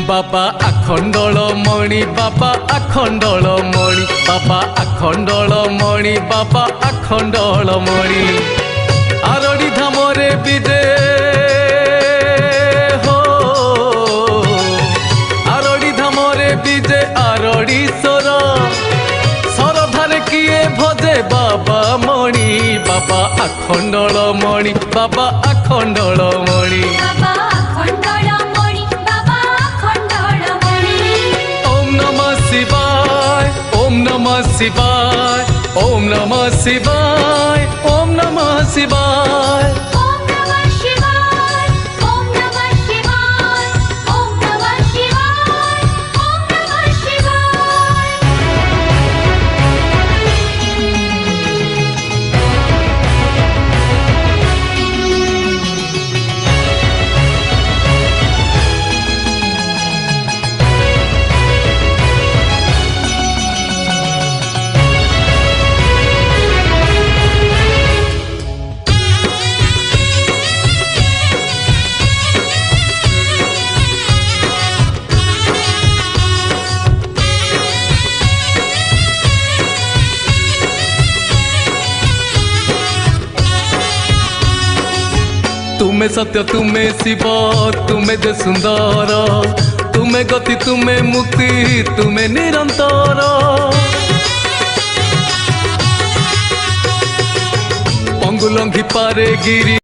बाबा आखंडलमणि बाबा आखंडलमणि बाबा आखंडलमणि बाबा आखंडलमणि आरड़ी धामरे विदे हो आरड़ी धामरे विदे आरड़ी सोर सरधारे किए भजे बाबा मणि बाबा आखंडलमणि बाबा आखंडलमणि ओम नमः शिवाय ओम नमः शिवाय ओम नमः शिवाय ओम नमः शिवाय ओम नमः शिवाय ओम नमः शिवाय ओम नमः शिवाय। तुम्हें सत्य तुम्हें शिव तुम्हें जे सुंदर तुम्हें गति तुम्हें मुक्ति तुम्हें निरंतर अंगुलंघी पारे गिरी